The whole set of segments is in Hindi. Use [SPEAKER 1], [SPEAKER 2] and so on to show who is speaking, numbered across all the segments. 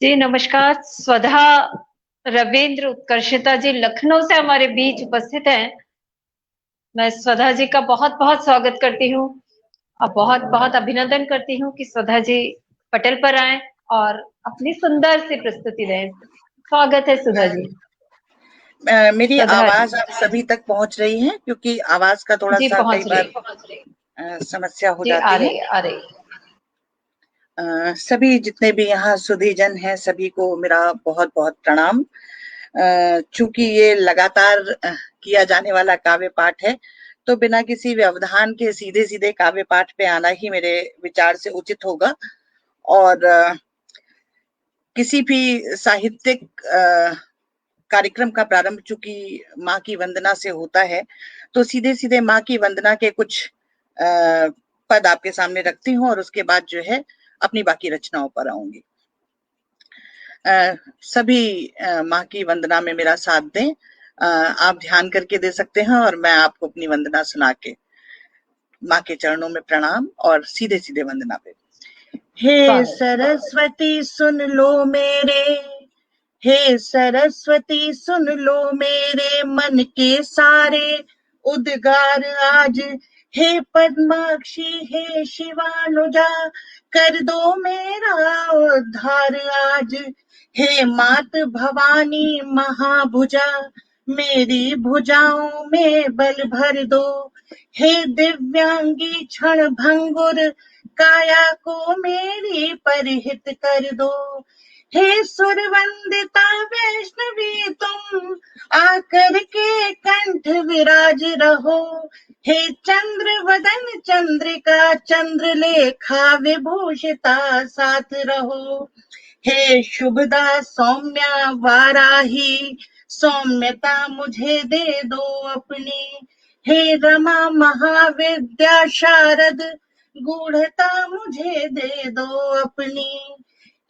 [SPEAKER 1] जी नमस्कार। स्वधा रविंद्र उत्कर्षिता जी लखनऊ से हमारे बीच उपस्थित हैं। मैं स्वधा जी का बहुत बहुत स्वागत करती हूँ और बहुत बहुत अभिनंदन करती हूँ कि स्वधा जी पटेल पर आए और अपनी सुंदर सी प्रस्तुति दें। स्वागत है सुधा जी।
[SPEAKER 2] मेरी
[SPEAKER 1] स्वधा जी
[SPEAKER 2] आवाज आप सभी तक पहुंच रही है? क्योंकि आवाज का थोड़ा
[SPEAKER 1] जी
[SPEAKER 2] सा कई
[SPEAKER 1] पहुंच
[SPEAKER 2] बार
[SPEAKER 1] रही।
[SPEAKER 2] समस्या हो
[SPEAKER 1] जी आ
[SPEAKER 2] जाती है।
[SPEAKER 1] रही आ रही।
[SPEAKER 2] सभी जितने भी यहाँ सुधीजन हैं सभी को मेरा बहुत बहुत प्रणाम। चूंकि ये लगातार किया जाने वाला काव्य पाठ है, तो बिना किसी व्यवधान के सीधे सीधे काव्य पाठ पे आना ही मेरे विचार से उचित होगा। और किसी भी साहित्यिक कार्यक्रम का प्रारंभ चूंकि माँ की वंदना से होता है, तो सीधे सीधे माँ की वंदना के कुछ पद आपके सामने रखती हूँ और उसके बाद जो है अपनी बाकी रचनाओं पर आऊंगी। सभी माँ की वंदना में मेरा साथ दें। आप ध्यान करके दे सकते हैं और मैं आपको अपनी वंदना सुना के माँ के चरणों में प्रणाम और सीधे सीधे वंदना पे। हे सरस्वती सुन लो मेरे, हे सरस्वती सुन लो मेरे मन के सारे उद्गार आज। हे पद्माक्षी हे शिवानुजा कर दो मेरा उद्धार आज। हे मात भवानी महाभुजा मेरी भुजाओं में बल भर दो। हे दिव्यांगी क्षण भंगुर काया को मेरी परिहित कर दो। हे सुरवंदिता वैष्णवी तुम आकर के कंठ विराज रहो। हे चंद्र वदन चंद्रिका चंद्रलेखा विभूषिता साथ रहो। हे शुभदा सौम्या वाराही सौम्यता मुझे दे दो अपनी। हे रमा महाविद्या शारद गूढ़ता मुझे दे दो अपनी।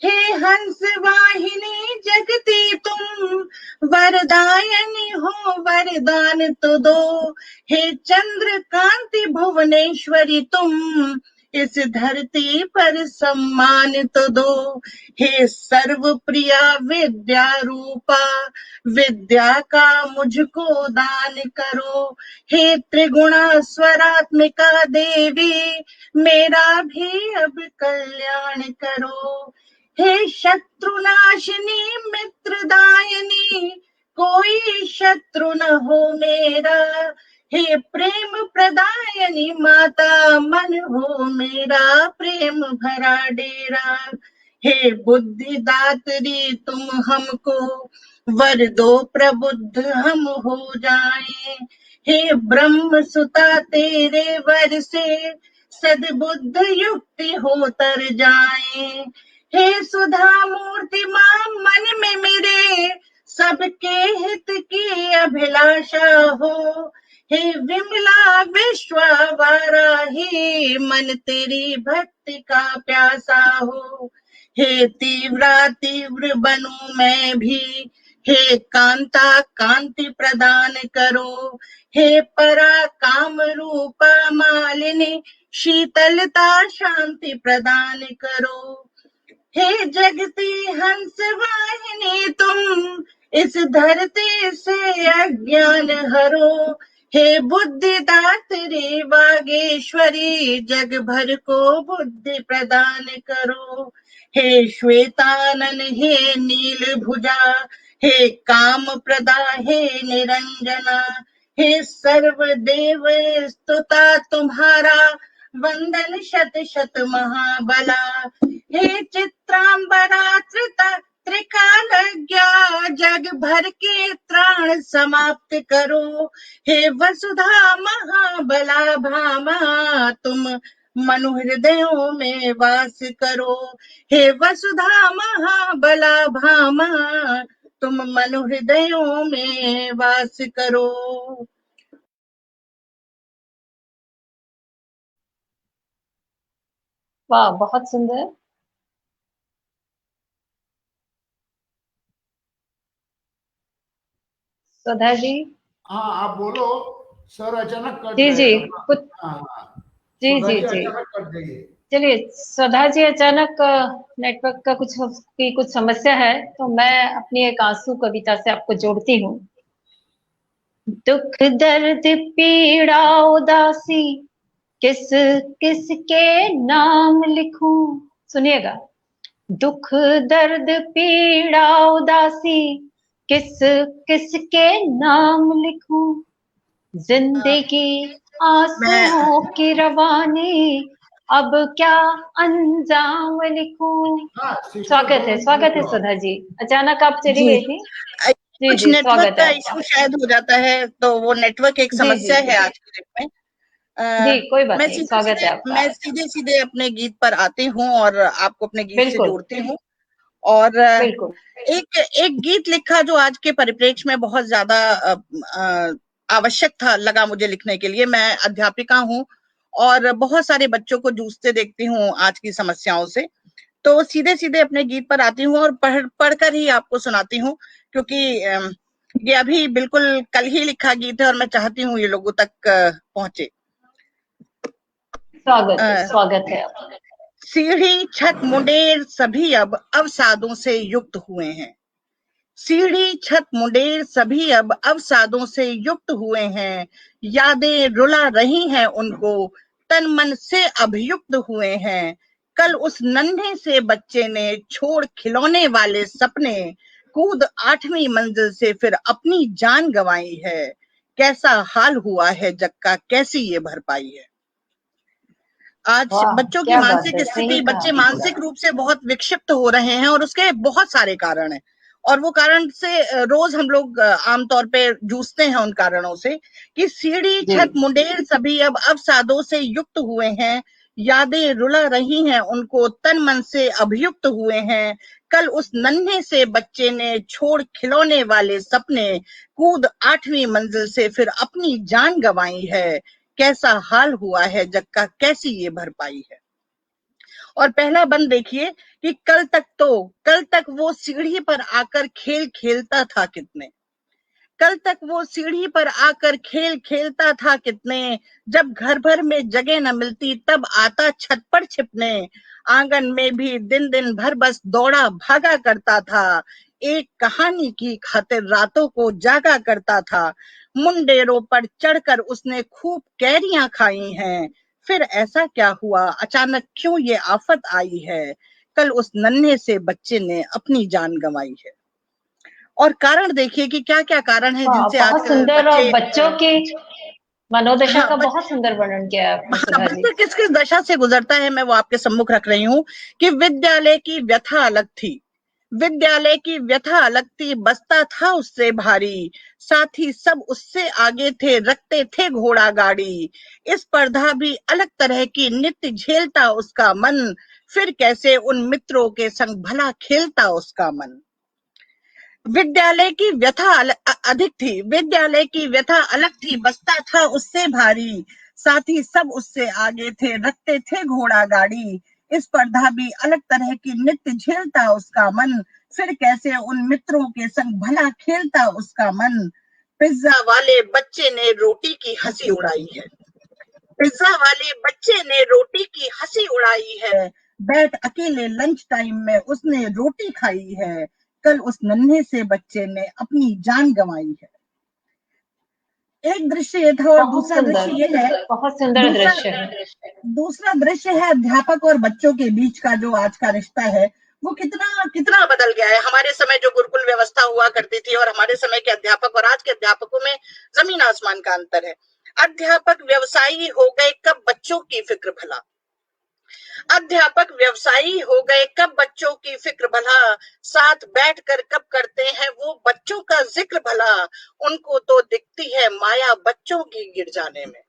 [SPEAKER 2] हे हंस वाहिनी जगती तुम वरदायनी हो वरदान तो दो। हे चंद्र कांति भुवनेश्वरी तुम इस धरती पर सम्मान तो दो। हे सर्व प्रिया विद्या रूपा विद्या का मुझको दान करो। हे त्रिगुणा स्वरात्मिका देवी मेरा भी अब कल्याण करो। हे शत्रुनाशिनी मित्रदायिनी कोई शत्रु न हो मेरा। हे प्रेम प्रदायनी माता मन हो मेरा प्रेम भरा डेरा। हे बुद्धि दात्री तुम हमको वर दो प्रबुद्ध हम हो जाएं। हे ब्रह्म सुता तेरे वर से सद्बुद्ध युक्ति हो तर जाएं। हे सुधा मूर्ति मां मन में मेरे सबके हित की अभिलाषा हो। हे विमला विश्वावराही मन तेरी भक्ति का प्यासा हो। हे तीव्र बनूं मैं भी हे कांता कांति प्रदान करो। हे परा काम रूपा मालिनी शीतलता शांति प्रदान करो। हे जगती हंस वाहिनी तुम इस धरती से अज्ञान हरो। हे बुद्धि दात्री वागेश्वरी जग भर को बुद्धि प्रदान करो। हे श्वेतानन हे नील भुजा हे काम प्रदा हे निरंजना। हे सर्व देव स्तुता तुम्हारा वंदन शत शत महाबला। हे चित्रांबरा त्रिकालज्ञा जग भर के त्राण समाप्त करो। हे वसुधा महाबला भामा तुम मनु हृदयों में वास करो। हे वसुधा महाबला भामा तुम मनु हृदयों में वास करो।
[SPEAKER 1] वाह बहुत सुंदर। स्वधा जी
[SPEAKER 3] हाँ आप बोलो। सर अचानक कट
[SPEAKER 1] जी
[SPEAKER 3] गए।
[SPEAKER 1] जी
[SPEAKER 3] हाँ
[SPEAKER 1] कुछ
[SPEAKER 3] हाँ,
[SPEAKER 1] जी
[SPEAKER 3] सुधा
[SPEAKER 1] जी
[SPEAKER 3] जी
[SPEAKER 1] जी
[SPEAKER 3] अचानक कट गई।
[SPEAKER 1] चलिए स्वधा जी, अचानक नेटवर्क का कुछ समस्या है, तो मैं अपनी एक आंसू कविता से आपको जोड़ती हूँ। दुख दर्द पीड़ा उदासी किस किस के नाम लिखूं। सुनिएगा, दुख दर्द पीड़ा उदासी किस किस के नाम लिखूं। जिंदगी
[SPEAKER 2] मैं
[SPEAKER 1] आंसुओं की रवानी अब क्या अंजाम लिखूं। स्वागत है सुधा जी, अचानक आप चली
[SPEAKER 2] जी
[SPEAKER 1] गई थी। जी
[SPEAKER 2] कुछ
[SPEAKER 1] जी,
[SPEAKER 2] नेटवर्क
[SPEAKER 1] स्वागत है
[SPEAKER 2] का
[SPEAKER 1] आपका।
[SPEAKER 2] इशू शायद हो जाता है, तो वो नेटवर्क एक
[SPEAKER 1] जी जी
[SPEAKER 2] समस्या
[SPEAKER 1] जी
[SPEAKER 2] है आज की डेट में।
[SPEAKER 1] जी,
[SPEAKER 2] अ,
[SPEAKER 1] कोई बात नहीं, स्वागत है आपका।
[SPEAKER 2] मैं सीधे सीधे अपने गीत पर आती हूँ और आपको अपने गीत से
[SPEAKER 1] बिल्कुल
[SPEAKER 2] जोड़ती हूँ। और
[SPEAKER 1] बिल्कुल।
[SPEAKER 2] एक एक गीत लिखा जो आज के परिप्रेक्ष्य में बहुत ज्यादा आवश्यक था लगा मुझे लिखने के लिए। मैं अध्यापिका हूँ और बहुत सारे बच्चों को जूझते देखती हूँ आज की समस्याओं से। तो सीधे सीधे अपने गीत पर आती हूँ और पढ़कर ही आपको सुनाती हूँ, क्योंकि ये अभी बिल्कुल कल ही लिखा गीत है और मैं चाहती हूँ ये लोगों तक पहुंचे।
[SPEAKER 1] स्वागत है आपका।
[SPEAKER 2] सीढ़ी छत मुंडेर सभी अब अवसादों से युक्त हुए हैं। सीढ़ी छत मुंडेर सभी अब अवसादों से युक्त हुए हैं। यादें रुला रही हैं उनको, तन मन से अभियुक्त हुए हैं। कल उस नन्हे से बच्चे ने छोड़ खिलौने वाले सपने, कूद 8वीं मंजिल से फिर अपनी जान गंवाई है। कैसा हाल हुआ है जग का, कैसी ये भरपाई है। आज
[SPEAKER 1] वाह,
[SPEAKER 2] बच्चों की
[SPEAKER 1] क्या बात
[SPEAKER 2] मानसिक
[SPEAKER 1] है,
[SPEAKER 2] स्थिति,
[SPEAKER 1] सही कहा
[SPEAKER 2] बच्चे
[SPEAKER 1] आपने।
[SPEAKER 2] मानसिक रूप से बहुत विक्षिप्त हो रहे हैं और उसके बहुत सारे कारण हैं। और वो कारण से रोज हम लोग आमतौर पे जूझते हैं उन कारणों से कि सीढ़ी
[SPEAKER 1] जी
[SPEAKER 2] छत मुंडेर सभी अब अवसादों से युक्त हुए हैं। यादें रुला रही हैं उनको, तन मन से अभियुक्त हुए हैं। कल उस नन्हे से बच्चे ने छोड़ खिलौने वाले सपने, कूद 8वीं मंजिल से फिर अपनी जान गंवाई है। कैसा हाल हुआ है जग का, कैसी ये भरपाई है। और पहला बंद देखिए कि कल तक वो सीढ़ी पर आकर खेल खेलता था कितने, कल तक वो सीढ़ी पर आकर खेल खेलता था कितने, जब घर भर में जगह न मिलती तब आता छत पर छिपने। आंगन में भी दिन दिन भर बस दौड़ा भागा करता था, एक कहानी की खातिर रातों को जागा करता था। मुंडेरों पर चढ़कर उसने खूब कैरियां खाई हैं, फिर ऐसा क्या हुआ अचानक क्यों ये आफत आई है। कल उस नन्हे से बच्चे ने अपनी जान गंवाई है। और कारण देखिए कि क्या-क्या कारण हैं
[SPEAKER 1] वाह,
[SPEAKER 2] जिनसे
[SPEAKER 1] बहुत
[SPEAKER 2] आजकल
[SPEAKER 1] सुंदर, और
[SPEAKER 2] बच्चे
[SPEAKER 1] बच्चों की मनोदशा
[SPEAKER 2] हाँ,
[SPEAKER 1] का बहुत सुंदर वर्णन किया है आपने
[SPEAKER 2] हाँ,
[SPEAKER 1] सुधा जी।
[SPEAKER 2] बच्चा किस-किस दशा से गुजरता है मैं वो आपके सम्मुख रख रही हूँ कि विद्यालय की व्यथा अलग थी। विद्यालय की व्यथा अलग थी, बसता था उससे भारी, साथी सब उससे आगे थे, रखते थे घोड़ा गाड़ी। स्पर्धा भी अलग तरह की नित्य झेलता उसका मन, फिर कैसे उन मित्रों के संग भला खेलता उसका मन। विद्यालय की व्यथा अधिक थी, विद्यालय की व्यथा अलग थी, बसता था उससे भारी, साथी सब उससे आगे थे, रखते थे घोड़ा गाड़ी। स्पर्धा भी अलग तरह की नित्य झेलता उसका मन, फिर कैसे उन मित्रों के संग भला खेलता उसका मन। पिज्जा वाले बच्चे ने रोटी की हंसी उड़ाई है, पिज्जा वाले बच्चे ने रोटी की हंसी उड़ाई है, बैठ अकेले लंच टाइम में उसने रोटी खाई है। कल उस नन्हे से बच्चे ने अपनी जान गंवाई है। एक दृश्य ये था और
[SPEAKER 1] बहुत
[SPEAKER 2] दूसरा
[SPEAKER 1] सुंदर,
[SPEAKER 2] दृश्य ये है,
[SPEAKER 1] बहुत सुंदर
[SPEAKER 2] दूसरा
[SPEAKER 1] दृश्य है।
[SPEAKER 2] दूसरा दृश्य है अध्यापक और बच्चों के बीच का जो आज का रिश्ता है वो कितना कितना बदल गया है। हमारे समय जो गुरुकुल व्यवस्था हुआ करती थी और हमारे समय के अध्यापक और आज के अध्यापकों में जमीन आसमान का अंतर है। अध्यापक व्यवसायी हो गए कब बच्चों की फिक्र भला, अध्यापक व्यवसायी हो गए कब बच्चों की फिक्र भला, साथ बैठकर कब करते हैं वो बच्चों का जिक्र भला। उनको तो दिखती है माया बच्चों की गिर जाने में,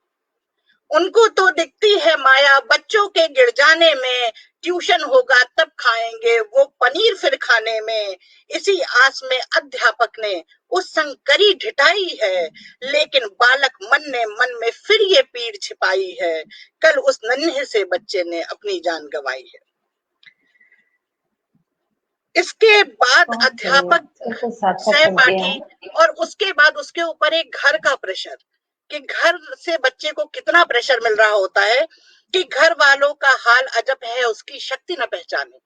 [SPEAKER 2] उनको तो दिखती है माया बच्चों के गिर जाने में। ट्यूशन होगा तब खाएंगे वो पनीर फिर खाने में, इसी आस में अध्यापक ने उस संग करी ढिठाई है, लेकिन बालक मन ने मन में फिर ये पीड़ छिपाई है। कल उस नन्हे से बच्चे ने अपनी जान गंवाई है। इसके बाद
[SPEAKER 1] बहुत सही,
[SPEAKER 2] अध्यापक
[SPEAKER 1] बिल्कुल सार्थक पंक्तियां
[SPEAKER 2] सहपाठी,
[SPEAKER 1] हैं।
[SPEAKER 2] और उसके बाद उसके ऊपर एक घर का प्रेशर कि घर से बच्चे को कितना प्रेशर मिल रहा होता है कि घर वालों का हाल अजब है उसकी शक्ति न पहचाने,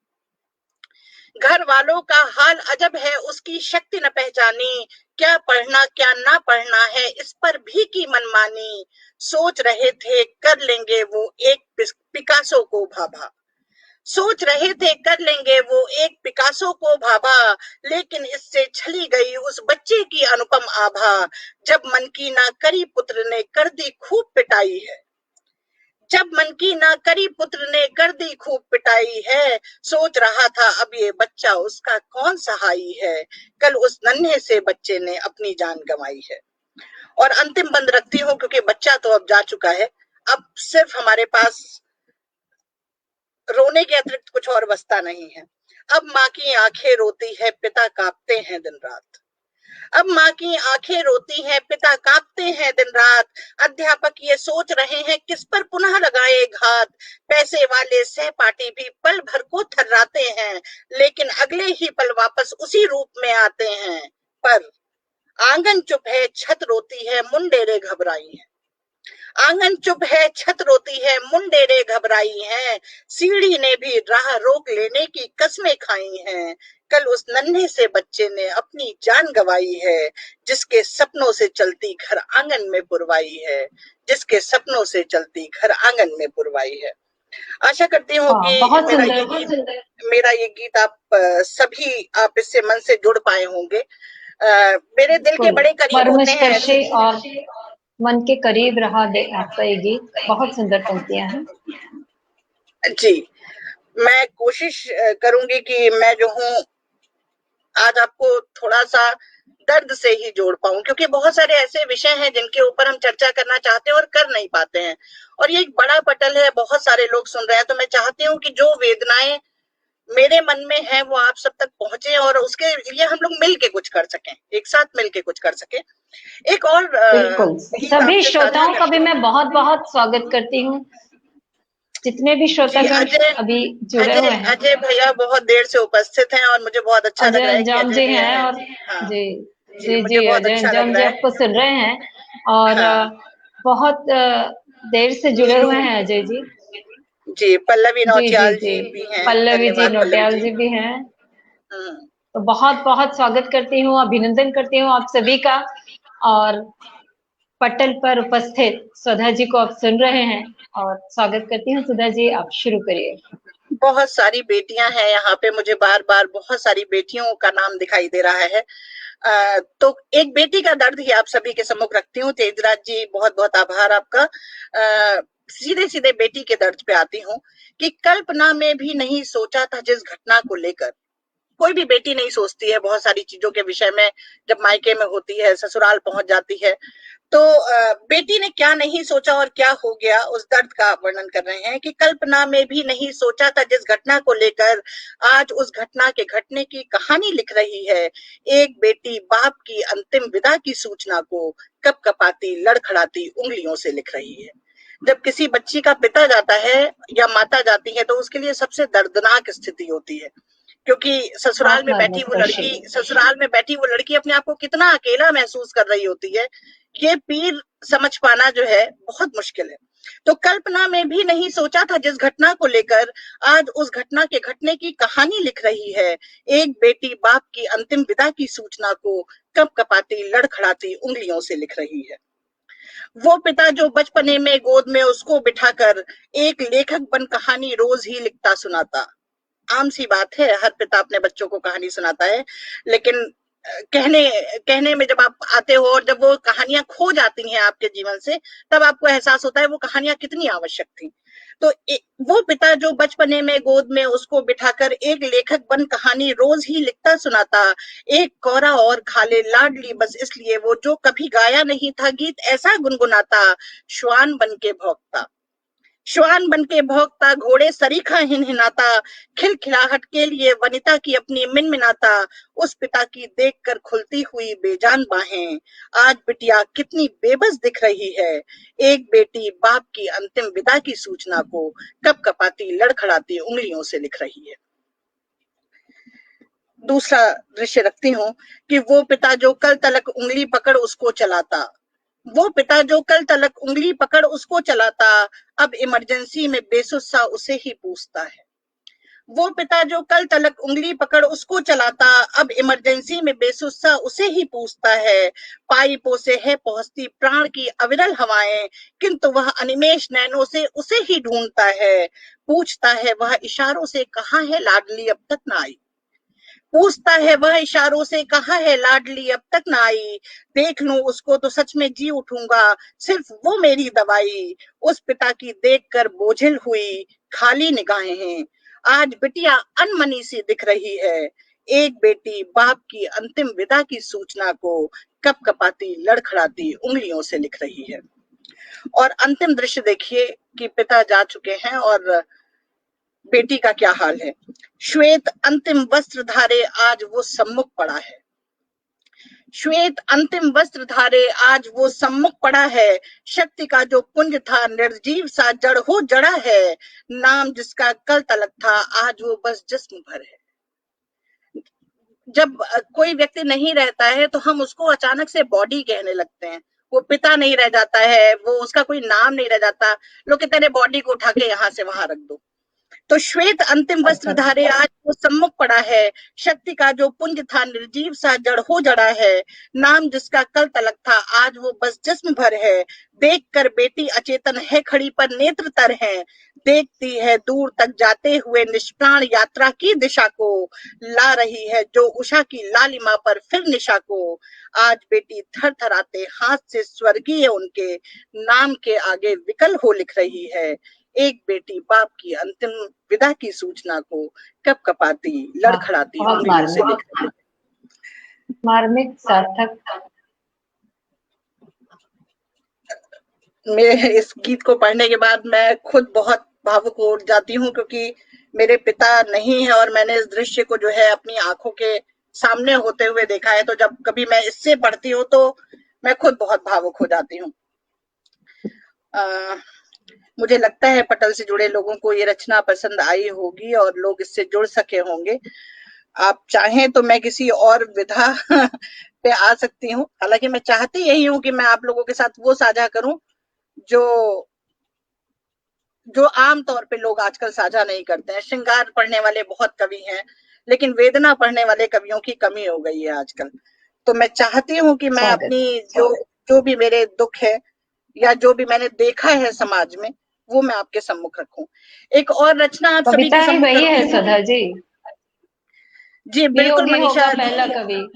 [SPEAKER 2] घर वालों का हाल अजब है उसकी शक्ति न पहचानी, क्या पढ़ना क्या ना पढ़ना है इस पर भी की मनमानी, सोच रहे थे कर लेंगे वो एक पिकासो को भाभा, सोच रहे थे कर लेंगे वो एक पिकासो को भाभा, लेकिन इससे छली गई उस बच्चे की अनुपम आभा, जब मन की ना करी पुत्र ने कर दी खूब पिटाई है, जब मन की ना करी पुत्र ने कर दी खूब पिटाई है, सोच रहा था अब ये बच्चा उसका कौन सहाई है, कल उस नन्हे से बच्चे ने अपनी जान गंवाई है। और अंतिम बंद रखती हूँ क्योंकि बच्चा तो अब जा चुका है, अब सिर्फ हमारे पास रोने के अतिरिक्त कुछ और बचता नहीं है। अब माँ की आंखें रोती है पिता कांपते हैं दिन रात, अब माँ की आंखें रोती हैं पिता कांपते हैं दिन रात, अध्यापक ये सोच रहे हैं किस पर पुनः लगाए घात, पैसे वाले सहपाठी भी पल भर को थर्राते हैं, लेकिन अगले ही पल वापस उसी रूप में आते हैं, पर आंगन चुप है छत रोती है मुंडेरे घबराई है, आंगन चुप है छत रोती है मुंडेरे घबराई हैं, सीढ़ी ने भी राह रोक लेने की कसमें खाई हैं, कल उस नन्हे से बच्चे ने अपनी जान गंवाई है, जिसके सपनों से चलती घर आंगन में पुरवाई है, जिसके सपनों से चलती घर आंगन में पुरवाई है। आशा करती हूँ कि
[SPEAKER 1] बहुत
[SPEAKER 2] मेरा ये गीत आप सभी आप इससे मन से जुड़ पाए होंगे। मेरे दिल के बड़े करीब होते हैं ऐसे
[SPEAKER 1] और मन के करीब रहा दे आपका ये गीत, बहुत सुंदर पंक्तियां हैं
[SPEAKER 2] जी। मैं कोशिश करूंगी कि मैं जो हूँ आज आपको थोड़ा सा दर्द से ही जोड़ पाऊं, क्योंकि बहुत सारे ऐसे विषय हैं जिनके ऊपर हम चर्चा करना चाहते हैं और कर नहीं पाते हैं, और ये एक बड़ा पटल है, बहुत सारे लोग सुन रहे हैं, तो मैं चाहती हूँ कि जो वेदनाएं मेरे मन में है वो आप सब तक पहुंचे और उसके लिए हम लोग मिल के कुछ कर सकें, एक साथ मिल के कुछ कर सकें। एक और
[SPEAKER 1] बिल्कुल, सभी श्रोताओं का भी मैं बहुत बहुत स्वागत करती हूँ, जितने भी श्रोतागण अभी जुड़े हुए हैं।
[SPEAKER 2] अजय भैया बहुत देर से उपस्थित हैं और मुझे बहुत अच्छा लग रहा है कि
[SPEAKER 1] अंजाम जी हैं, और
[SPEAKER 2] हाँ,
[SPEAKER 1] जी
[SPEAKER 2] जी मुझे बहुत
[SPEAKER 1] अजय
[SPEAKER 2] अच्छा
[SPEAKER 1] अंजाम
[SPEAKER 2] लग
[SPEAKER 1] जी
[SPEAKER 2] रहा है।
[SPEAKER 1] आपको सुन रहे हैं और बहुत देर से जुड़े हुए हैं अजय जी।
[SPEAKER 2] जी पल्लवी नौटियाल
[SPEAKER 1] जी
[SPEAKER 2] भी हैं,
[SPEAKER 1] पल्लवी जी
[SPEAKER 2] धन्यवाद
[SPEAKER 1] नौटियाल जी भी हैं, तो बहुत बहुत स्वागत करती हूँ, अभिनंदन करती हूँ आप सभी का। और पटल पर उपस्थित सुधा जी को आप सुन रहे हैं और स्वागत करती हूँ। सुधा जी आप शुरू करिए।
[SPEAKER 2] बहुत सारी बेटियां हैं यहाँ पे, मुझे बार बार बहुत सारी बेटियों का नाम दिखाई दे रहा है। तो एक बेटी का दर्द ही आप सभी के सम्मुख रखती हूँ। तेजराज जी बहुत बहुत आभार आपका। सीधे सीधे बेटी के दर्द पे आती हूँ कि कल्पना में भी नहीं सोचा था जिस घटना को लेकर, कोई भी बेटी नहीं सोचती है बहुत सारी चीजों के विषय में, जब मायके में होती है ससुराल पहुंच जाती है, तो बेटी ने क्या नहीं सोचा और क्या हो गया उस दर्द का वर्णन कर रहे हैं कि कल्पना में भी नहीं सोचा था जिस घटना को लेकर, आज उस घटना के घटने की कहानी लिख रही है, एक बेटी बाप की अंतिम विदा की सूचना को कपकपाती लड़खड़ाती उंगलियों से लिख रही है। जब किसी बच्ची का पिता जाता है या माता जाती है तो उसके लिए सबसे दर्दनाक स्थिति होती है, क्योंकि ससुराल में बैठी वो लड़की अपने आप को कितना अकेला महसूस कर रही होती है, ये पीर समझ पाना जो है बहुत मुश्किल है। तो कल्पना में भी नहीं सोचा था जिस घटना को लेकर, आज उस घटना के घटने की कहानी लिख रही है, एक बेटी बाप की अंतिम विदा की सूचना को कपकपाती लड़खड़ाती उंगलियों से लिख रही है। वो पिता जो बचपने में गोद में उसको बिठाकर एक लेखक बन कहानी रोज ही लिखता सुनाता, आम सी बात है, हर पिता अपने बच्चों को कहानी सुनाता है, लेकिन कहने में जब आप आते हो और जब वो कहानियां खो जाती हैं आपके जीवन से, तब आपको एहसास होता है वो कहानियां कितनी आवश्यक थी। तो वो पिता जो बचपने में गोद में उसको बिठाकर एक लेखक बन कहानी रोज ही लिखता सुनाता, एक कोरा और खाले लाडली बस इसलिए वो जो कभी गाया नहीं था गीत ऐसा गुनगुनाता, श्वान बन के भौंकता, श्वान बनके भौंकता, घोड़े सरीखा हिनहिनाता, खिलखिलाहट के लिए वनिता की अपनी मिनमिनाता, उस पिता की देखकर खुलती हुई बेजान बाहें, आज बिटिया कितनी बेबस दिख रही है, एक बेटी बाप की अंतिम विदा की सूचना को कपकपाती लड़खड़ाती उंगलियों से लिख रही है। दूसरा दृश्य रखती हूँ कि वो पिता जो कल तलक उंगली पकड़ उसको चलाता, वो पिता जो कल तलक उंगली पकड़ उसको चलाता, अब इमरजेंसी में बेसुध-सा उसे ही पूछता है। वो पिता जो कल तलक उंगली पकड़ उसको चलाता, अब इमरजेंसी में बेसुध-सा उसे ही पूछता है। पाइपों से है पहुँचती प्राण की अविरल हवाएं, किंतु वह अनिमेष नैनों से उसे ही ढूंढता है। पूछता है वह इशारों से, कहाँ है लाडली अब तक न आई। पूछता है वह इशारों से, कहाँ है लाडली अब तक न आई। देख लूं उसको तो सच में जी उठूंगा, सिर्फ वो मेरी दवाई। उस पिता की देखकर बोझिल हुई खाली निगाहें हैं। आज बिटिया अनमनी सी दिख रही है। एक बेटी बाप की अंतिम विदा की सूचना को कपकपाती लड़खड़ाती उंगलियों से लिख रही है। और अंतिम दृश्य देखिए कि पिता जा चुके हैं और बेटी का क्या हाल है। श्वेत अंतिम वस्त्र धारे आज वो सम्मुख पड़ा है। श्वेत अंतिम वस्त्र धारे आज वो सम्मुख पड़ा है। शक्ति का जो पुंज था निर्जीव सा जड़ हो जड़ा है। नाम जिसका कल तलक था आज वो बस जिस्म भर है। जब कोई व्यक्ति नहीं रहता है तो हम उसको अचानक से बॉडी कहने लगते हैं। वो पिता नहीं रह जाता है, वो उसका कोई नाम नहीं रह जाता, लोग कहते हैं बॉडी को उठा के यहाँ से वहां रख दो। तो श्वेत अंतिम वस्त्र धारे आज वो सम्मुख पड़ा है। शक्ति का जो पुंज था निर्जीव सा जड़ हो जड़ा है। नाम जिसका कल तलक था आज वो बस जिस्म भर है। देख कर बेटी अचेतन है खड़ी पर नेत्र तर है। देखती है दूर तक जाते हुए निष्प्राण यात्रा की दिशा को। ला रही है जो उषा की लालिमा पर फिर निशा को। आज बेटी थर थराते हाथ से स्वर्गीय उनके नाम के आगे विकल हो लिख रही है। एक बेटी बाप की अंतिम विदा की सूचना को कपकपाती लड़खड़ाती उंगलियों से लिख रही है।
[SPEAKER 1] मार्मिक सार्थक।
[SPEAKER 2] मेरे इस गीत को पढ़ने के बाद मैं खुद बहुत भावुक हो जाती हूँ, क्योंकि मेरे पिता नहीं है और मैंने इस दृश्य को जो है अपनी आंखों के सामने होते हुए देखा है। तो जब कभी मैं इससे पढ़ती हूँ तो मैं खुद बहुत भावुक हो जाती हूँ। मुझे लगता है पटल से जुड़े लोगों को ये रचना पसंद आई होगी और लोग इससे जुड़ सके होंगे। आप चाहें तो मैं किसी और विधा पे आ सकती हूँ। हालांकि मैं चाहती यही हूँ कि मैं आप लोगों के साथ वो साझा करूं जो आम तौर पे लोग आजकल साझा नहीं करते हैं। श्रृंगार पढ़ने वाले बहुत कवि हैं, लेकिन वेदना पढ़ने वाले कवियों की कमी हो गई है आजकल। तो मैं चाहती हूँ कि मैं अपनी जो भी मेरे दुख है या जो भी मैंने देखा है समाज में, वो मैं आपके सम्मुख रखूं। एक और रचना आप सभी के सम्मुख
[SPEAKER 1] वही है सुधा जी।
[SPEAKER 2] जी बिल्कुल मनीषा,
[SPEAKER 1] पहला कवि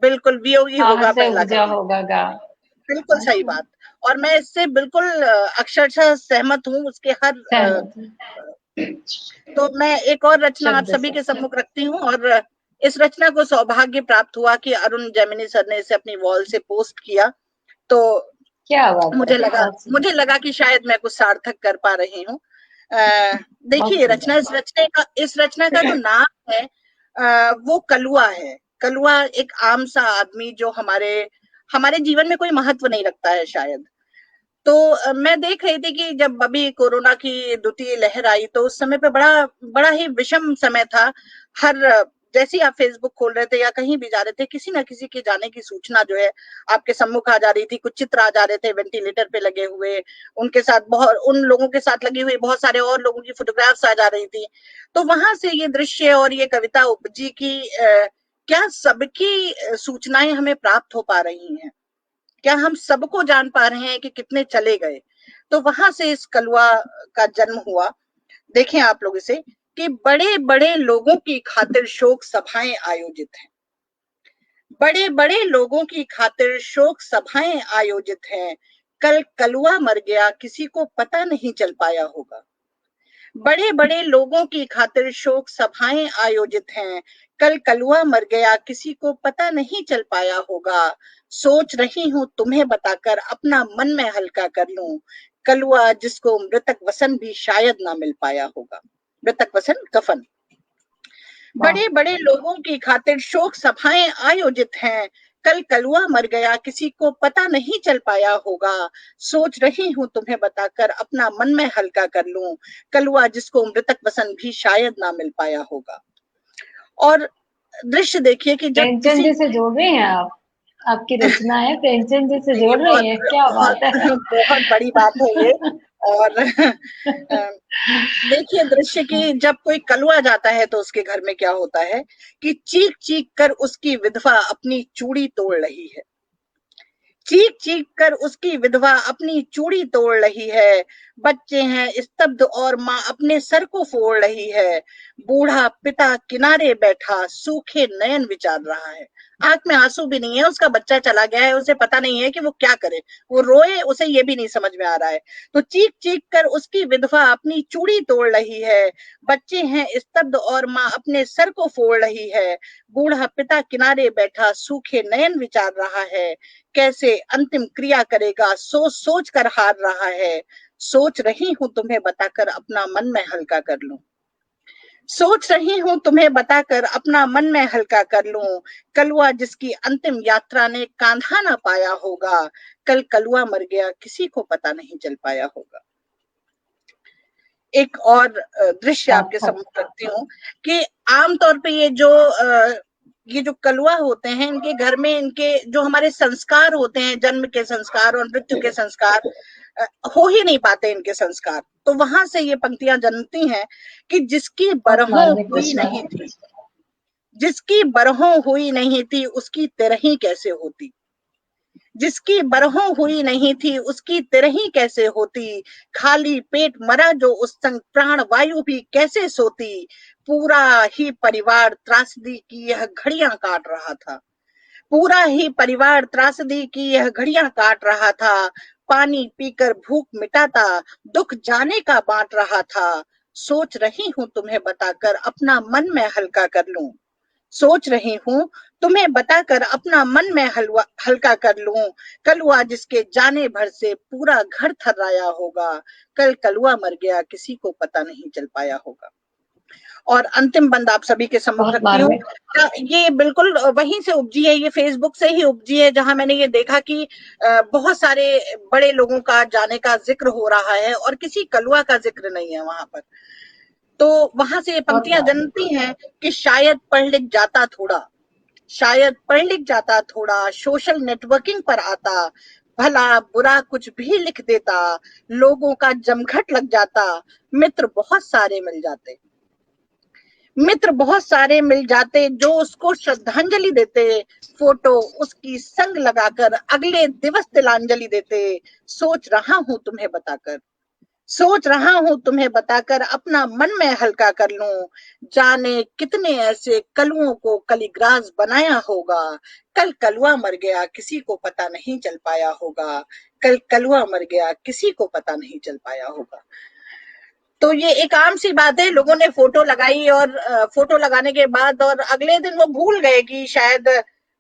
[SPEAKER 2] बिल्कुल वियोगी होगा पहला कवि,
[SPEAKER 1] होगा गा।
[SPEAKER 2] बिल्कुल सही बात। और मैं इससे बिल्कुल अक्षरशः सहमत हूँ उसके हर तो मैं एक और रचना आप सभी के सम्मुख रखती हूँ। और इस रचना को सौभाग्य प्राप्त हुआ कि अरुण जैमिनी सर ने इसे अपनी वॉल से पोस्ट किया। तो
[SPEAKER 1] क्या बात
[SPEAKER 2] मुझे लगा कि शायद मैं कुछ सार्थक कर पा रही हूँ। देखिए इस रचना का जो नाम है वो कलुआ है। कलुआ एक आम सा आदमी जो हमारे जीवन में कोई महत्व नहीं रखता है शायद। तो मैं देख रही थी कि जब अभी कोरोना की द्वितीय लहर आई तो उस समय पे बड़ा ही विषम समय था। जैसे ही आप फेसबुक खोल रहे थे या कहीं भी जा रहे थे, किसी ना किसी के जाने की सूचना जो है आपके सम्मुख आ जा रही थी। कुछ चित्र आ जा रहे थे वेंटिलेटर पे लगे हुए, उनके साथ उन लोगों के साथ लगी हुई बहुत सारे और लोगों की फोटोग्राफ्स आ जा रही थी। तो वहां से ये दृश्य और ये कविता उपजी की क्या सबकी सूचनाएं हमें प्राप्त हो पा रही हैं, क्या हम सबको जान पा रहे हैं कि कितने चले गए। तो वहां से इस कलुआ का जन्म हुआ। देखें आप लोग इसे कि बड़े बड़े लोगों की खातिर शोक सभाएं आयोजित हैं। बड़े बड़े लोगों की खातिर शोक सभाएं आयोजित हैं। कल कलुआ मर गया किसी को पता नहीं चल पाया होगा। बड़े बड़े लोगों की खातिर शोक सभाएं आयोजित हैं। कल कलुआ मर गया किसी को पता नहीं चल पाया होगा। सोच रही हूँ तुम्हें बताकर अपना मन में हल्का कर लूं। कलुआ जिसको मृतक वसन भी शायद ना मिल पाया होगा। मृतक वसन कफन। बड़े बड़े लोगों की खातिर शोक सभाएं आयोजित हैं। कल कलुआ मर गया किसी को पता नहीं चल पाया होगा। सोच रही हूँ तुम्हें बताकर अपना मन में हल्का कर लूं। कलुआ जिसको मृतक वसन भी शायद ना मिल पाया होगा। और दृश्य देखिए कि जब
[SPEAKER 1] किसी से जोड़ रहे हैं आप। आपकी रचना है, प्रेमचंद जी से
[SPEAKER 2] ये
[SPEAKER 1] जोड़ रही है, क्या
[SPEAKER 2] बहुत
[SPEAKER 1] बात है।
[SPEAKER 2] बहुत बड़ी बात है ये। और देखिए दृश्य की जब कोई कलुआ जाता है तो उसके घर में क्या होता है कि चीख चीख कर उसकी विधवा अपनी चूड़ी तोड़ रही है, चीख चीख कर उसकी विधवा अपनी चूड़ी तोड़ रही है, बच्चे हैं स्तब्ध और माँ अपने सर को फोड़ रही है, बूढ़ा पिता किनारे बैठा सूखे नयन विचार रहा है, आंख में आंसू भी नहीं है, उसका बच्चा चला गया है, उसे पता नहीं है कि वो क्या करे, वो रोए उसे ये भी नहीं समझ में आ रहा है। तो चीख चीख कर उसकी विधवा अपनी चूड़ी तोड़ रही है, बच्चे हैं स्तब्ध और माँ अपने सर को फोड़ रही है, बूढ़ा पिता किनारे बैठा सूखे नयन विचार रहा है, कैसे अंतिम क्रिया करेगा सोच सोच कर हार रहा है, सोच रही हूं तुम्हें बताकर अपना मन में हल्का कर लूं, सोच रही हूं तुम्हें बताकर अपना मन में हल्का कर लूं, कलुआ जिसकी अंतिम यात्रा ने कांधा ना पाया होगा, कल कलुआ मर गया किसी को पता नहीं चल पाया होगा। एक और दृश्य आपके सम्मुख रखती हूँ कि आमतौर पे ये जो कलुआ होते हैं इनके घर में इनके जो हमारे संस्कार होते हैं, जन्म के संस्कार और मृत्यु के संस्कार हो ही नहीं पाते इनके संस्कार, तो वहां से ये पंक्तियां जन्मती हैं कि जिसकी बरहों हुई नहीं थी, जिसकी बरहों हुई नहीं थी उसकी तिरही कैसे होती, जिसकी बरहों हुई नहीं थी उसकी तिरही कैसे होती, खाली पेट मरा जो उस संग प्राण वायु भी कैसे सोती, पूरा ही परिवार त्रासदी की यह घड़ियां काट रहा था, पूरा ही परिवार त्रासदी की यह घड़ियां काट रहा था, पानी पीकर भूख मिटाता दुख जाने का बांट रहा था, सोच रही हूं तुम्हें बताकर अपना मन मैं हल्का कर लूं, सोच रही हूं तुम्हें बताकर अपना मन में हल्का कर लूं, कलुआ जिसके जाने भर से पूरा घर थर्राया होगा, कल कलुआ मर गया किसी को पता नहीं चल पाया होगा। और अंतिम बंद आप सभी के सम्मुख रखती हूँ, ये बिल्कुल वहीं से उपजी है, ये फेसबुक से ही उपजी है, जहां मैंने ये देखा कि बहुत सारे बड़े लोगों का जाने का जिक्र हो रहा है और किसी कलुआ का जिक्र नहीं है वहां पर। तो वहां से ये पंक्तियां जनती हैं कि शायद पढ़ लिख जाता थोड़ा, शायद पढ़ लिख जाता थोड़ा, सोशल नेटवर्किंग पर आता, भला बुरा कुछ भी लिख देता, लोगों का जमघट लग जाता, मित्र बहुत सारे मिल जाते, मित्र बहुत सारे मिल जाते जो उसको श्रद्धांजलि देते, फोटो उसकी संग लगाकर अगले दिवस तिलांजलि देते, सोच रहा हूं तुम्हें बताकर, सोच रहा हूं तुम्हें बताकर अपना मन में हल्का कर लूं, जाने कितने ऐसे कलुओं को कलिग्रास बनाया होगा, कल कलुआ मर गया किसी को पता नहीं चल पाया होगा, कल कलुआ मर गया किसी को पता नहीं चल पाया होगा। तो ये एक आम सी बात है, लोगों ने फोटो लगाई और फोटो लगाने के बाद और अगले दिन वो भूल गए कि शायद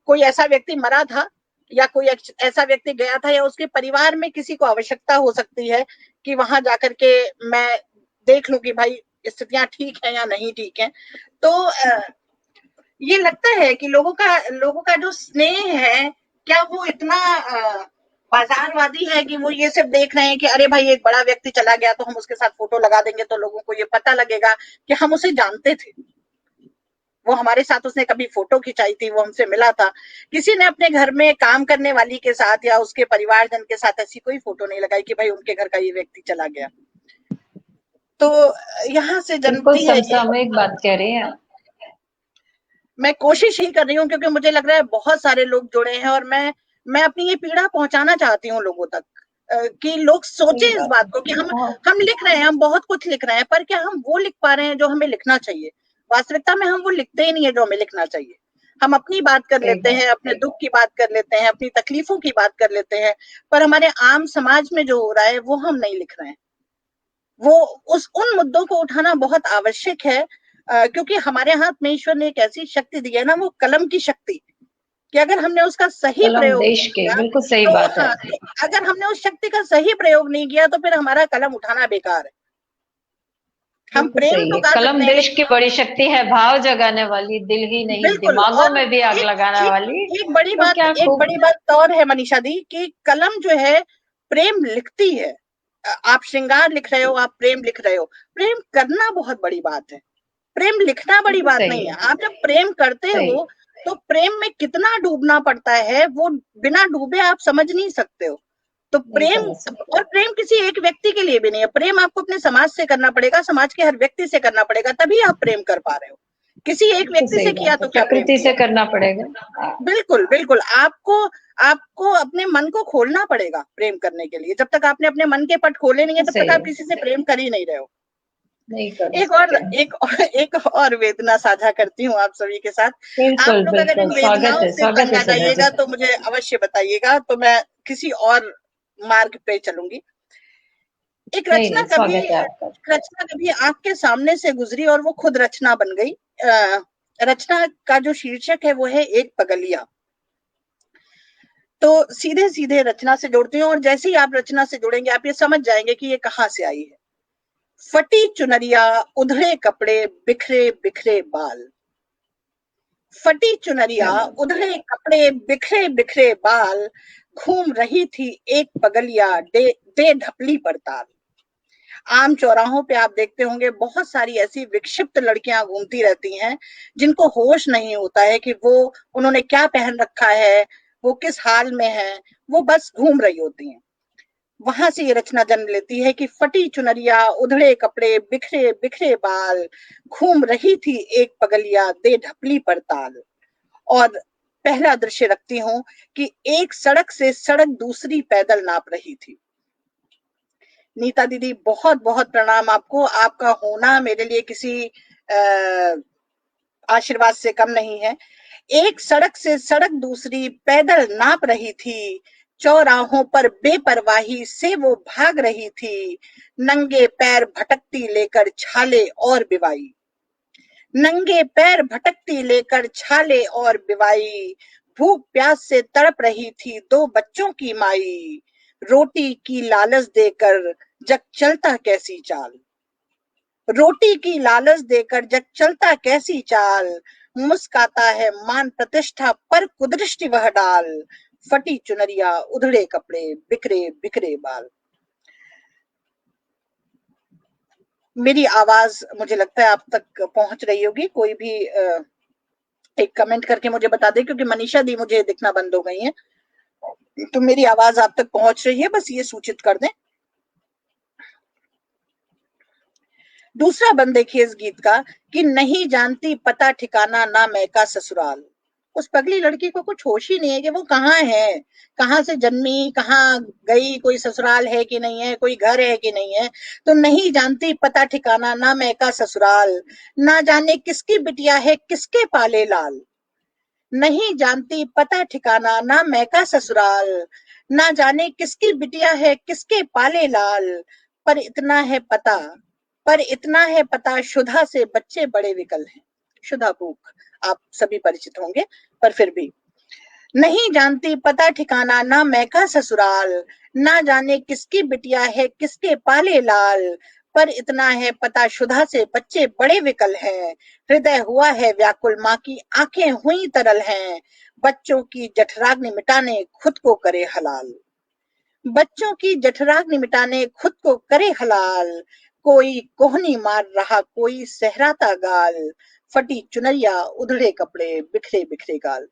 [SPEAKER 2] कोई ऐसा व्यक्ति मरा था या कोई ऐसा व्यक्ति गया था या उसके परिवार में किसी को आवश्यकता हो सकती है कि वहां जाकर के मैं देख लूं कि भाई स्थितियां ठीक है या नहीं ठीक है। तो ये लगता है कि लोगों का जो स्नेह है क्या वो इतना बाजारवादी है कि वो ये सिर्फ देख रहे हैं कि अरे भाई एक बड़ा व्यक्ति चला गया तो हम उसके साथ फोटो लगा देंगे तो लोगों को ये पता लगेगा कि हम उसे जानते थे, वो हमारे साथ उसने कभी फोटो खिंचाई थी, वो हमसे मिला था। किसी ने अपने घर में काम करने वाली के साथ या उसके परिवारजन के साथ ऐसी कोई फोटो नहीं लगाई कि भाई उनके घर का ये व्यक्ति चला गया। तो यहाँ से जन्मती है
[SPEAKER 1] समसामयिक बात कह रही हैं।
[SPEAKER 2] मैं कोशिश ही कर रही हूँ क्योंकि मुझे लग रहा है बहुत सारे लोग जुड़े हैं और मैं अपनी ये पीड़ा पहुंचाना चाहती हूँ लोगों तक कि लोग सोचे इस बात को कि हम लिख रहे हैं, हम बहुत कुछ लिख रहे हैं, पर क्या हम वो लिख पा रहे हैं जो हमें लिखना चाहिए? वास्तविकता में हम वो लिखते ही नहीं है जो हमें लिखना चाहिए। हम अपनी बात कर लेते हैं, अपने दुख की बात कर लेते हैं, अपनी तकलीफों की बात कर लेते हैं, पर हमारे आम समाज में जो हो रहा है वो हम नहीं लिख रहे हैं। वो उन मुद्दों को उठाना बहुत आवश्यक है क्योंकि हमारे हाथ में ईश्वर ने एक ऐसी शक्ति दी है ना, वो कलम की शक्ति, कि अगर हमने उसका सही प्रयोग
[SPEAKER 1] देश के बिल्कुल सही बात है।
[SPEAKER 2] अगर हमने उस शक्ति का सही प्रयोग नहीं किया तो फिर हमारा कलम उठाना बेकार है। हम प्रेम तो
[SPEAKER 1] कलम देश की बड़ी शक्ति है, भाव जगाने वाली, दिल ही नहीं दिमागों में भी आग लगाने वाली।
[SPEAKER 2] एक बड़ी बात और है मनीषा दी कि कलम जो है प्रेम लिखती है। आप श्रृंगार लिख रहे हो, आप प्रेम लिख रहे हो, प्रेम करना बहुत बड़ी बात है, प्रेम लिखना बड़ी बात नहीं है। आप जब प्रेम करते हो तो प्रेम में कितना डूबना पड़ता है वो बिना डूबे आप समझ नहीं सकते हो। तो प्रेम, और प्रेम किसी एक व्यक्ति के लिए भी नहीं है, प्रेम आपको अपने समाज से करना पड़ेगा, समाज के हर व्यक्ति से करना पड़ेगा, तभी आप प्रेम कर पा रहे हो। किसी एक व्यक्ति से किया तो क्या प्रेम
[SPEAKER 1] प्रकृति से
[SPEAKER 2] किया?
[SPEAKER 1] करना पड़ेगा।
[SPEAKER 2] बिल्कुल बिल्कुल, आपको आपको अपने मन को खोलना पड़ेगा प्रेम करने के लिए। जब तक आपने अपने मन के पट खोले नहीं है तब तक आप किसी से प्रेम कर ही नहीं रहे हो।
[SPEAKER 1] नहीं कर
[SPEAKER 2] एक और वेदना साझा करती हूँ आप सभी के साथ। आप लोग अगर इन वेदनाओं से तंग आ जाइएगा तो मुझे अवश्य बताइएगा, तो मैं किसी और मार्ग पे चलूंगी। एक रचना कभी आंख के सामने से गुजरी और वो खुद रचना बन गई। रचना का जो शीर्षक है वो है एक पगलिया। तो सीधे सीधे रचना से जोड़ती हूँ, और जैसे ही आप रचना से जुड़ेंगे आप ये समझ जाएंगे कि ये कहाँ से आई है। फटी चुनरिया, उधड़े कपड़े, बिखरे बिखरे बाल। फटी चुनरिया, उधड़े कपड़े, बिखरे बिखरे बाल, घूम रही थी एक पगलिया दे ढपली पर ताल। आम चौराहों पे आप देखते होंगे बहुत सारी ऐसी विक्षिप्त लड़कियां घूमती रहती हैं जिनको होश नहीं होता है कि वो उन्होंने क्या पहन रखा है, वो किस हाल में है, वो बस घूम रही होती हैं। वहां से ये रचना जन्म लेती है कि फटी चुनरिया, उधड़े कपड़े, बिखरे बिखरे बाल, घूम रही थी एक पगलिया दे ढपली पर ताल। और पहला दृश्य रखती हूँ कि एक सड़क से सड़क दूसरी पैदल नाप रही थी। नीता दीदी बहुत बहुत प्रणाम आपको, आपका होना मेरे लिए किसी आशीर्वाद से कम नहीं है। एक सड़क से सड़क दूसरी पैदल नाप रही थी, चौराहों पर बेपरवाही से वो भाग रही थी, नंगे पैर भटकती लेकर छाले और बिवाई। नंगे पैर भटकती लेकर छाले और बिवाई, भूख प्यास से तड़प रही थी दो बच्चों की माई, रोटी की लालच देकर जग चलता कैसी चाल। रोटी की लालच देकर जग चलता कैसी चाल, मुस्काता है मान प्रतिष्ठा पर कुदृष्टि वह डाल। फटी चुनरिया, उधड़े कपड़े, बिखरे बिखरे बाल। मेरी आवाज मुझे लगता है आप तक पहुंच रही होगी। कोई भी एक कमेंट करके मुझे बता दे, क्योंकि मनीषा दी मुझे दिखना बंद हो गई है, तो मेरी आवाज आप तक पहुंच रही है, बस ये सूचित कर दें। दूसरा बंद देखिए इस गीत का कि नहीं जानती पता ठिकाना ना मैं का ससुराल। उस पगली लड़की को कुछ होश ही नहीं है कि वो कहाँ है, कहाँ से जन्मी, कहाँ गई, कोई ससुराल है कि नहीं है, कोई घर है कि नहीं है। तो नहीं जानती पता ठिकाना ना मैं का ससुराल, ना जाने किसकी बिटिया है किसके पाले लाल। नहीं जानती पता ठिकाना ना मैं का ससुराल, ना जाने किसकी बिटिया है किसके पाले लाल। पर इतना है पता, पर इतना है पता शुदा से बच्चे बड़े विकल हैं। शुदा बुक आप सभी परिचित होंगे, पर फिर भी नहीं जानती पता ठिकाना ना मैं का ससुराल, ना जाने किसकी बिटिया है किसके पाले लाल। पर इतना है पता शुदा से बच्चे बड़े विकल हैं, हृदय हुआ है व्याकुल माँ की आंखें हुई तरल हैं, बच्चों की जठराग्नि मिटाने खुद को करे हलाल। बच्चों की जठराग्नि मिटाने खुद को करे हलाल, कोई कोहनी मार रहा कोई सहराता गाल। फटी चुनरिया, उधड़े कपड़े, बिखरे बिखरे गाल।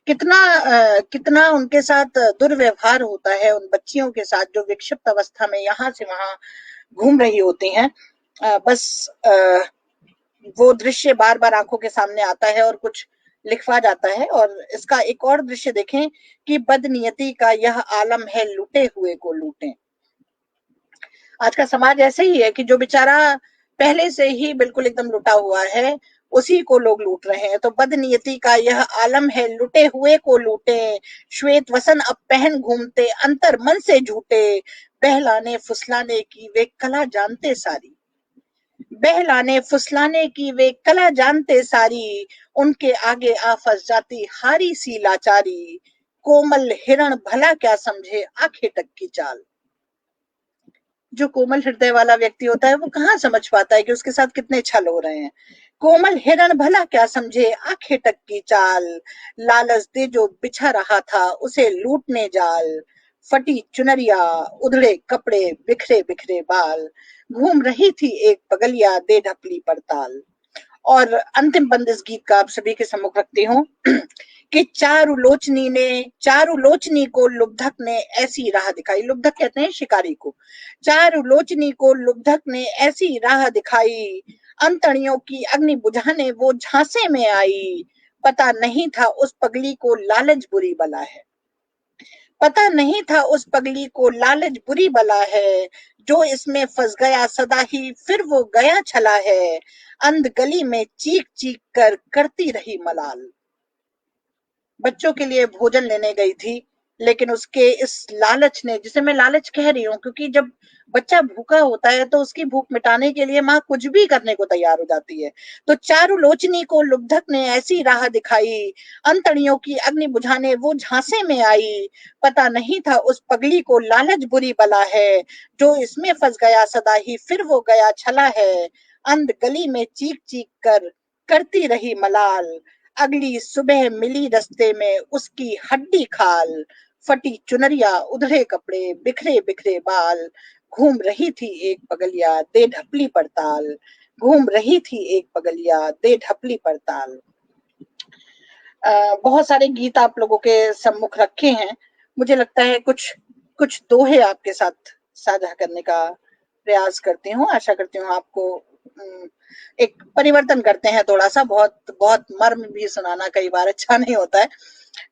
[SPEAKER 2] कितना उनके साथ दुर्व्यवहार होता है उन बच्चियों के साथ जो विक्षिप्त अवस्था में यहाँ से वहां घूम रही होती हैं। बस वो दृश्य बार बार आंखों के सामने आता है और कुछ लिखवा जाता है। और इसका एक और दृश्य देखें कि बदनियति का यह आलम है लूटे हुए को लूटें। आज का समाज ऐसे ही है कि जो बेचारा पहले से ही बिल्कुल एकदम लुटा हुआ है उसी को लोग लूट रहे हैं। तो बदनियति का यह आलम है लुटे हुए को लूटे, श्वेत वसन अब पहन घूमते अंतर मन से झूठे, बहलाने फुसलाने की वे कला जानते सारी। बहलाने फुसलाने की वे कला जानते सारी, उनके आगे आ फंस जाती हारी सी लाचारी, कोमल हिरण भला क्या समझे आंखें टक की चाल। जो कोमल हृदय वाला व्यक्ति होता है वो कहाँ समझ पाता है कि उसके साथ कितने छल हो रहे हैं। कोमल हिरण भला क्या समझे आंखें टक की चाल, लालच दे जो बिछा रहा था उसे लूटने जाल। फटी चुनरिया, उधड़े कपड़े, बिखरे बिखरे बाल, घूम रही थी एक पगलिया दे ढपली पर ताल। और अंतिम बंद इस गीत का आप सभी के सम्मुख रखती हूँ कि चारुलोचनी को लुब्धक ने ऐसी राह दिखाई। लुब्धक कहते हैं शिकारी को। चारुलोचनी को लुब्धक ने ऐसी राह दिखाई, अंतड़ियों की अग्नि बुझाने वो झांसे में आई। पता नहीं था उस पगली को लालच बुरी बला है। पता नहीं था उस पगली को लालच बुरी बला है, जो इसमें फंस गया सदा ही फिर वो गया छला है। अंध गली में चीख चीख कर करती रही मलाल। बच्चों के लिए भोजन लेने गई थी, लेकिन उसके इस लालच ने, जिसे मैं लालच कह रही हूँ क्योंकि जब बच्चा भूखा होता है तो उसकी भूख मिटाने के लिए माँ कुछ भी करने को तैयार हो जाती है। तो चारुलोचनी को लुब्धक ने ऐसी राह दिखाई, अंतड़ियों की अग्नि बुझाने वो झांसे में आई। पता नहीं था उस पगली को लालच बुरी बला है, जो इसमें फंस गया सदा ही फिर वो गया छला है। अंध गली में चीख चीख कर करती रही मलाल। अगली सुबह मिली रस्ते में उसकी हड्डी खाल। फटी चुनरिया, उधड़े कपड़े, बिखरे बिखरे बाल। घूम रही थी एक पगलिया दे ढपली पड़ताल। घूम रही थी एक पगलिया दे ढपली पड़ताल। बहुत सारे गीत आप लोगों के सम्मुख रखे हैं। मुझे लगता है कुछ कुछ दोहे आपके साथ साझा करने का प्रयास करती हूँ। आशा करती हूँ आपको एक परिवर्तन करते हैं थोड़ा सा। बहुत बहुत मर्म भी सुनाना कई बार अच्छा नहीं होता है।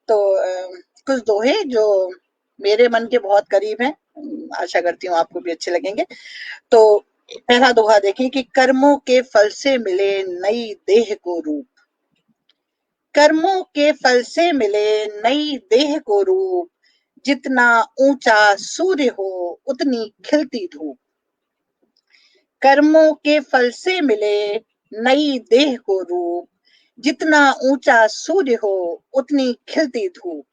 [SPEAKER 2] तो कुछ दोहे जो मेरे मन के बहुत करीब हैं, आशा करती हूँ आपको भी अच्छे लगेंगे। तो पहला दोहा देखें कि कर्मों के फल से मिले नई देह को रूप। कर्मों के फल से मिले नई देह को रूप। जितना ऊंचा सूर्य हो उतनी खिलती धूप। कर्मों के फल से मिले नई देह को रूप। जितना ऊंचा सूर्य हो उतनी खिलती धूप।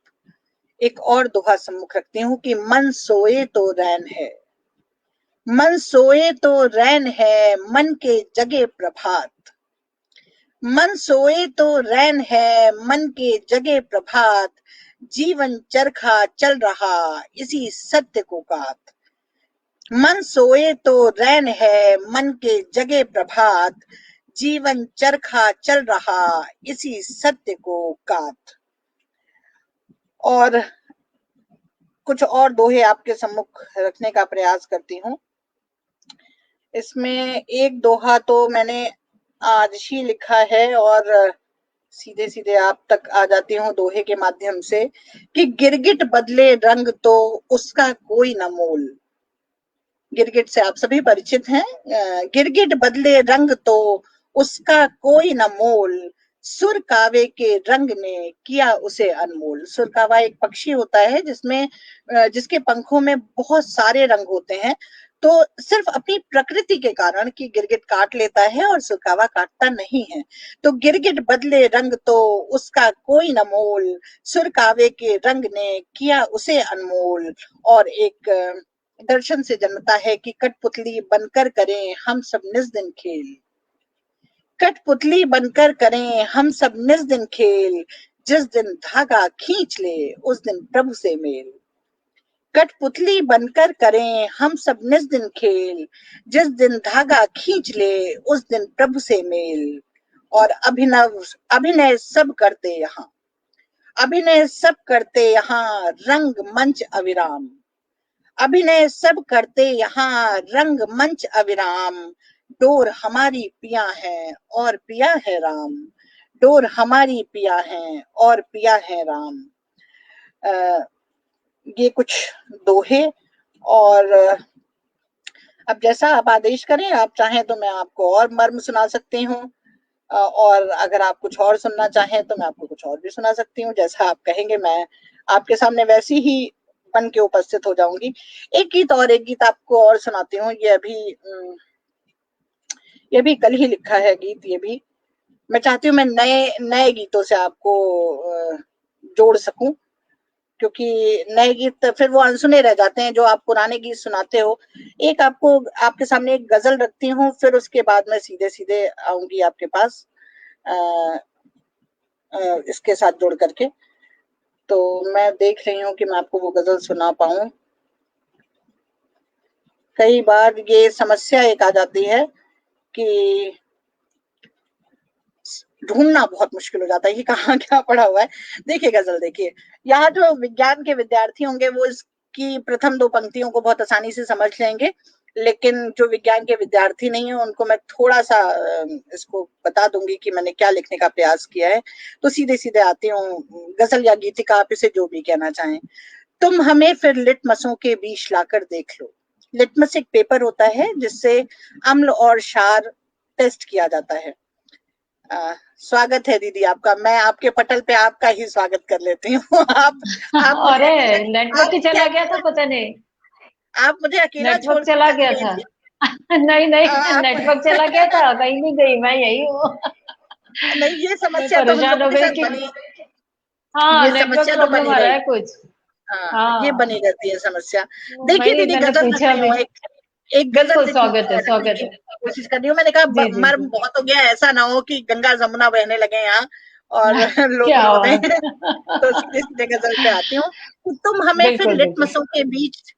[SPEAKER 2] एक और दोहा सम्मुख रखती हूँ कि मन सोए तो रैन है। मन सोए तो रैन है, मन के जगे प्रभात। मन सोए तो रैन है, मन के जगे प्रभात। जीवन चरखा चल रहा इसी सत्य को कात। मन सोए तो रैन है, मन के जगे प्रभात। जीवन चरखा चल रहा इसी सत्य को कात। और कुछ और दोहे आपके सम्मुख रखने का प्रयास करती हूँ। इसमें एक दोहा तो मैंने आज ही लिखा है और सीधे सीधे आप तक आ जाती हूँ दोहे के माध्यम से कि गिरगिट बदले रंग तो उसका कोई न मोल। गिरगिट से आप सभी परिचित हैं। गिरगिट बदले रंग तो उसका कोई न मोल। सुर कावे के रंग ने किया उसे अनमोल। सुर कावा एक पक्षी होता है जिसमें जिसके पंखों में बहुत सारे रंग होते हैं। तो सिर्फ अपनी प्रकृति के कारण कि गिरगिट काट लेता है और सुरकावा काटता नहीं है। तो गिरगिट बदले रंग तो उसका कोई न मोल। सुरकावे के रंग ने किया उसे अनमोल। और एक दर्शन से जन्मता है कि कठपुतली बनकर करें हम सब निज दिन खेल। कठपुतली बनकर करें हम सब निज दिन खेल। जिस दिन धागा खींच ले उस दिन प्रभु से मेल। कठपुतली बनकर करें हम सब निज दिन खेल। जिस दिन धागा खींच ले उस दिन प्रभु से मेल। और अभिनय सब करते यहाँ। अभिनय सब करते यहाँ रंग मंच अविराम। अभिनय सब करते यहाँ रंग मंच अविराम। डोर हमारी पिया है और पिया है राम। डोर हमारी पिया है और पिया है राम। ये कुछ दोहे। और अब जैसा आप आदेश करें, आप चाहें तो मैं आपको और मर्म सुना सकती हूँ, और अगर आप कुछ और सुनना चाहें तो मैं आपको कुछ और भी सुना सकती हूँ। जैसा आप कहेंगे मैं आपके सामने वैसी ही बन के उपस्थित हो जाऊंगी। एक गीत आपको और सुनाती हूँ। ये भी कल ही लिखा है गीत। ये भी मैं चाहती हूँ मैं नए नए गीतों से आपको जोड़ सकूं, क्योंकि नए गीत फिर वो अनसुने रह जाते हैं जो आप पुराने गीत सुनाते हो। एक आपको आपके सामने एक गजल रखती हूँ, फिर उसके बाद मैं सीधे सीधे आऊंगी आपके पास इसके साथ जोड़ करके। तो मैं देख रही हूँ कि मैं आपको वो गजल सुना पाऊं। कई बार ये समस्या एक आ जाती है कि ढूंढना बहुत मुश्किल हो जाता है कि कहाँ क्या पड़ा हुआ है। देखिए गजल, देखिए यहाँ जो विज्ञान के विद्यार्थी होंगे वो इसकी प्रथम दो पंक्तियों को बहुत आसानी से समझ लेंगे, लेकिन जो विज्ञान के विद्यार्थी नहीं है उनको मैं थोड़ा सा इसको बता दूंगी कि मैंने क्या लिखने का प्रयास किया है। तो सीधे सीधे आती हूँ, गजल या गीतिका आप इसे जो भी कहना चाहें। तुम हमें फिर लिटमसों के बीच लाकर देख लो। लिटमस एक पेपर होता है जिससे अम्ल और क्षार टेस्ट किया जाता है। स्वागत है दीदी आपका, मैं आपके पटल पे आपका ही स्वागत कर लेती हूँ। आप मुझे
[SPEAKER 1] अरे नेटवर्क
[SPEAKER 2] आप
[SPEAKER 1] ही
[SPEAKER 2] मुझे
[SPEAKER 1] चला गया था,
[SPEAKER 2] अकेला
[SPEAKER 1] पता नहीं।
[SPEAKER 2] आप मुझे अकेला छोड़
[SPEAKER 1] नेटवर्क
[SPEAKER 2] के
[SPEAKER 1] चला
[SPEAKER 2] चली
[SPEAKER 1] गया
[SPEAKER 2] गई
[SPEAKER 1] था।
[SPEAKER 2] थी।
[SPEAKER 1] नहीं नहीं,
[SPEAKER 2] आप
[SPEAKER 1] नेटवर्क चला गया था, कहीं नहीं गई, मैं यही हूँ।
[SPEAKER 2] नहीं, ये
[SPEAKER 1] मैं
[SPEAKER 2] समस्या तो हम
[SPEAKER 1] परेशान
[SPEAKER 2] लोगों
[SPEAKER 1] हो
[SPEAKER 2] के
[SPEAKER 1] गई
[SPEAKER 2] साथ
[SPEAKER 1] कि
[SPEAKER 2] बनी,
[SPEAKER 1] हाँ,
[SPEAKER 2] ये
[SPEAKER 1] नेटवर्क
[SPEAKER 2] समस्या तो
[SPEAKER 1] प्रॉब्लम
[SPEAKER 2] बनी
[SPEAKER 1] आ रहा
[SPEAKER 2] रही।
[SPEAKER 1] है कुछ।
[SPEAKER 2] ये
[SPEAKER 1] हाँ,
[SPEAKER 2] बनी रहती है समस्या। देखिए
[SPEAKER 1] वही
[SPEAKER 2] दीदी,
[SPEAKER 1] मैंने
[SPEAKER 2] गजल लिख
[SPEAKER 1] पूछा
[SPEAKER 2] रही
[SPEAKER 1] भी।
[SPEAKER 2] हूँ, एक एक गजल
[SPEAKER 1] बिल्कुल स्वागत है,
[SPEAKER 2] लिखने
[SPEAKER 1] स्वागत
[SPEAKER 2] की
[SPEAKER 1] है।
[SPEAKER 2] कोशिश कर रही हूँ। मैंने कहा
[SPEAKER 1] जी जी
[SPEAKER 2] मर्म
[SPEAKER 1] जी।
[SPEAKER 2] बहुत हो गया, ऐसा ना हो कि गंगा जमुना बहने लगे यहाँ और लोग
[SPEAKER 1] क्या
[SPEAKER 2] रो दें।
[SPEAKER 1] बात।
[SPEAKER 2] तो सीधे सीधे गजल पे आती हूँ कि तुम हमें फिर
[SPEAKER 1] बिल्कुल बिल्कुल।
[SPEAKER 2] लिटमसों के बीच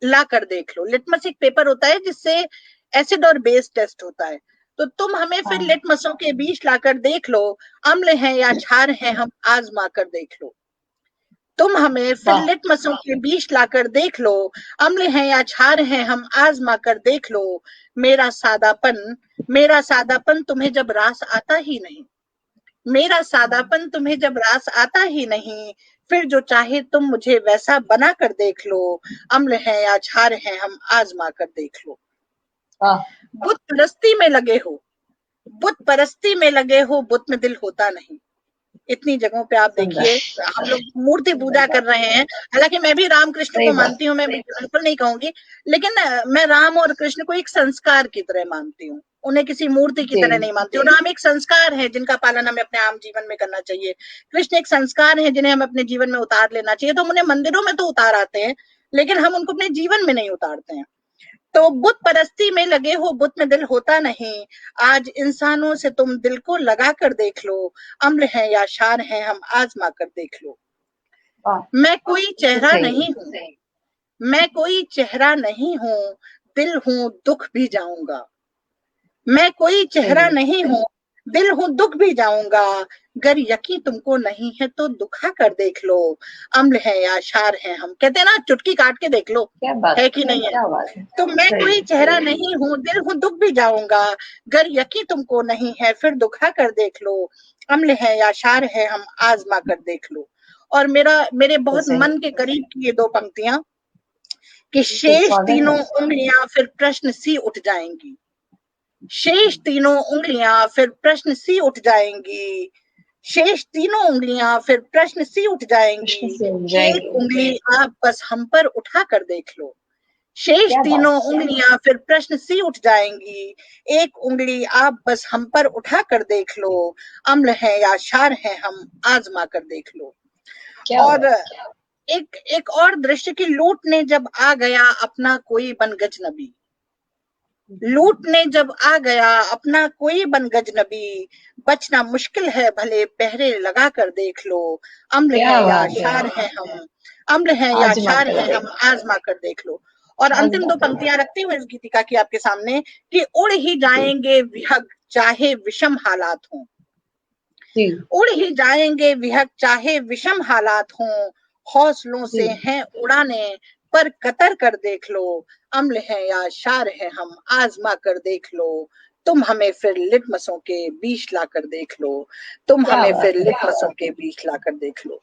[SPEAKER 2] ला कर देख लो। लिटमस एक पेपर होता है जिससे एसिड और बेस टेस्ट होता है। तो तुम हमें फिर
[SPEAKER 1] हाँ,
[SPEAKER 2] लिटमसों के बीच लाकर देख लो, अम्ल है या क्षार है हम आजमा कर देख लो। तुम हमें फिर
[SPEAKER 1] वाह
[SPEAKER 2] लिटमसों के बीच लाकर देख लो, अम्ल है या क्षार है हम आजमा कर देख लो। मेरा सादापन मेरा सादापन तुम्हें जब रास आता ही नहीं, मेरा सादापन तुम्हें जब रास आता ही नहीं, फिर जो चाहे तुम मुझे वैसा बना कर देख लो। अम्ल है या क्षार है हम आजमा कर देख लो।
[SPEAKER 1] वाह।
[SPEAKER 2] बुत परस्ती में लगे हो, बुत परस्ती में लगे हो, बुत में दिल होता नहीं। इतनी जगहों पे आप
[SPEAKER 1] सुंदर
[SPEAKER 2] देखिए हम लोग मूर्ति
[SPEAKER 1] सुंदर
[SPEAKER 2] पूजा कर
[SPEAKER 1] बात।
[SPEAKER 2] रहे हैं। हालांकि मैं भी राम कृष्ण
[SPEAKER 1] सही
[SPEAKER 2] को
[SPEAKER 1] बात।
[SPEAKER 2] मानती हूँ, मैं बिल्कुल नहीं कहूंगी, लेकिन मैं राम और कृष्ण को एक संस्कार की तरह मानती हूँ, उन्हें किसी मूर्ति की
[SPEAKER 1] जी
[SPEAKER 2] तरह नहीं मानती हूँ। राम एक संस्कार है जिनका पालन हमें अपने आम जीवन में करना चाहिए। कृष्ण एक संस्कार है जिन्हें हम अपने जीवन में उतार लेना चाहिए। तो हम उन्हें मंदिरों में तो उतार आते हैं, लेकिन हम उनको अपने जीवन में नहीं उतारते हैं। तो बुत परस्ती में लगे हो, बुत में दिल होता नहीं। आज इंसानों से तुम दिल को लगा कर देख लो, अम्ल है या क्षार है हम आजमा कर देख लो।
[SPEAKER 1] वाह,
[SPEAKER 2] मैं कोई
[SPEAKER 1] बिल्कुल
[SPEAKER 2] चेहरा
[SPEAKER 1] सही है।
[SPEAKER 2] नहीं हूँ, मैं कोई चेहरा नहीं हूँ, दिल हूँ दुख भी जाऊंगा। मैं कोई
[SPEAKER 1] सही
[SPEAKER 2] चेहरा
[SPEAKER 1] है।
[SPEAKER 2] नहीं हूँ, दिल हूँ दुख भी जाऊंगा। गर यकीन तुमको नहीं है तो दुखा कर देख लो, अम्ल है या क्षार है हम, कहते हैं ना चुटकी काट के देख लो,
[SPEAKER 1] क्या बात,
[SPEAKER 2] है कि नहीं है।
[SPEAKER 1] क्या बात है।
[SPEAKER 2] तो मैं
[SPEAKER 1] सही
[SPEAKER 2] कोई
[SPEAKER 1] है,
[SPEAKER 2] चेहरा
[SPEAKER 1] सही है।
[SPEAKER 2] नहीं हूँ, दिल हूँ दुख भी जाऊंगा। गर यकीन तुमको नहीं है फिर दुखा कर देख लो, अम्ल है या क्षार है हम आजमा कर देख लो। और मेरे
[SPEAKER 1] बिल्कुल
[SPEAKER 2] बहुत
[SPEAKER 1] सही।
[SPEAKER 2] मन के करीब की ये दो पंक्तियां कि
[SPEAKER 1] बिल्कुल
[SPEAKER 2] शेष
[SPEAKER 1] स्वागत
[SPEAKER 2] तीनों
[SPEAKER 1] है।
[SPEAKER 2] उंगलियां फिर प्रश्न सी उठ जाएंगी, शेष तीनों उंगलियां फिर प्रश्न सी उठ जाएंगी, शेष तीनों उंगलियां फिर प्रश्न सी उठ
[SPEAKER 1] कृष्ण
[SPEAKER 2] जाएंगी।
[SPEAKER 1] से उड़
[SPEAKER 2] एक
[SPEAKER 1] जाएंगे।
[SPEAKER 2] उंगली आप बस हम पर उठा कर देख लो, शेष
[SPEAKER 1] क्या बात।
[SPEAKER 2] तीनों उंगलियां फिर प्रश्न सी उठ जाएंगी। एक उंगली आप बस हम पर उठा कर देख लो, अम्ल है या क्षार है हम आजमा कर देख लो।
[SPEAKER 1] क्या
[SPEAKER 2] और
[SPEAKER 1] बात।
[SPEAKER 2] एक एक और दृश्य की लूट ने जब आ गया अपना कोई बन गजनबी, लूट ने जब आ गया अपना कोई बन गजनबी, बचना मुश्किल है भले पहरे लगा कर देख लो, अम्ल
[SPEAKER 1] क्या
[SPEAKER 2] है या
[SPEAKER 1] बात है।
[SPEAKER 2] क्षार है हम, अम्ल है या
[SPEAKER 1] आजमा
[SPEAKER 2] क्षार
[SPEAKER 1] कर
[SPEAKER 2] है हम
[SPEAKER 1] देख।
[SPEAKER 2] आजमा कर देख लो। और अंतिम
[SPEAKER 1] आजमा
[SPEAKER 2] दो
[SPEAKER 1] कर
[SPEAKER 2] पंक्तियां
[SPEAKER 1] देख।
[SPEAKER 2] रखती हूँ इस गीतिका की आपके सामने कि उड़ ही
[SPEAKER 1] जी
[SPEAKER 2] जाएंगे विहग चाहे विषम हालात हों,
[SPEAKER 1] जी
[SPEAKER 2] उड़ ही जाएंगे विहग चाहे विषम हालात हों, हौसलों
[SPEAKER 1] जी।
[SPEAKER 2] से हैं उड़ाने पर कतर कर देख लो, अम्ल है या क्षार है हम आजमा कर देख लो। तुम हमें फिर लिटमसों के बीच ला कर देख लो, तुम
[SPEAKER 1] क्या
[SPEAKER 2] हमें
[SPEAKER 1] बात
[SPEAKER 2] फिर
[SPEAKER 1] है।
[SPEAKER 2] लिटमसों के बीच ला कर देख लो।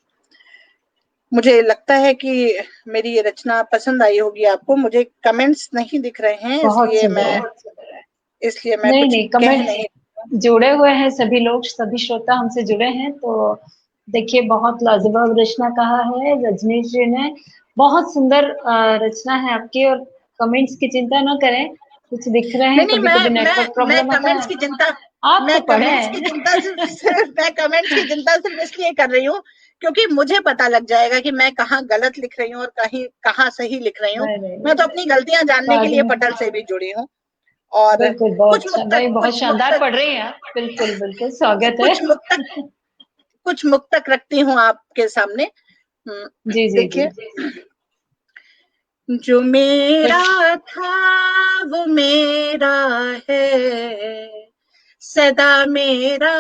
[SPEAKER 2] मुझे लगता है कि मेरी ये रचना पसंद आई होगी आपको। मुझे कमेंट्स नहीं दिख रहे हैं,
[SPEAKER 1] बहुत सुंदर है।
[SPEAKER 2] इसलिए मैं
[SPEAKER 1] नहीं
[SPEAKER 2] कुछ
[SPEAKER 1] नहीं,
[SPEAKER 2] कह
[SPEAKER 1] कमेंट्स
[SPEAKER 2] नहीं।
[SPEAKER 1] जुड़े हुए हैं, सभी लोग, सभी श्रोता हमसे जुड़े हैं। तो देखिए, बहुत लाजवाब रचना कहा है रजनीश जी ने। बहुत सुंदर रचना है आपकी। और कमेंट्स की चिंता न करें, कुछ दिख रहे
[SPEAKER 2] नहीं
[SPEAKER 1] हैं,
[SPEAKER 2] नहीं,
[SPEAKER 1] कभी कभी नेटवर्क
[SPEAKER 2] मैं
[SPEAKER 1] प्रॉब्लम आता
[SPEAKER 2] कमेंट्स
[SPEAKER 1] है।
[SPEAKER 2] की चिंता
[SPEAKER 1] आप तो पढ़े हैं।
[SPEAKER 2] मैं कमेंट्स की चिंता सिर्फ इसलिए कर रही हूँ क्योंकि मुझे पता लग जाएगा कि मैं कहाँ गलत लिख रही हूँ और कहीं कहाँ सही लिख रही हूँ।
[SPEAKER 1] नहीं नहीं
[SPEAKER 2] मैं तो
[SPEAKER 1] नहीं,
[SPEAKER 2] अपनी गलतियां जानने के
[SPEAKER 1] बाद
[SPEAKER 2] लिए
[SPEAKER 1] में।
[SPEAKER 2] पटल से भी जुड़ी हूँ। और
[SPEAKER 1] बिल्कुल,
[SPEAKER 2] कुछ
[SPEAKER 1] बहुत
[SPEAKER 2] मुक्तक
[SPEAKER 1] भाई, बहुत
[SPEAKER 2] कुछ
[SPEAKER 1] शानदार
[SPEAKER 2] मुक्तक
[SPEAKER 1] पढ़ रही हैं आप। बिल्कुल बिल्कुल, स्वागत है।
[SPEAKER 2] कुछ मुक्तक कुछ मुक्तक रखती हूँ आपके सामने।
[SPEAKER 1] जी जी जी।
[SPEAKER 2] देखिए, जो मेरा था वो मेरा है, सदा मेरा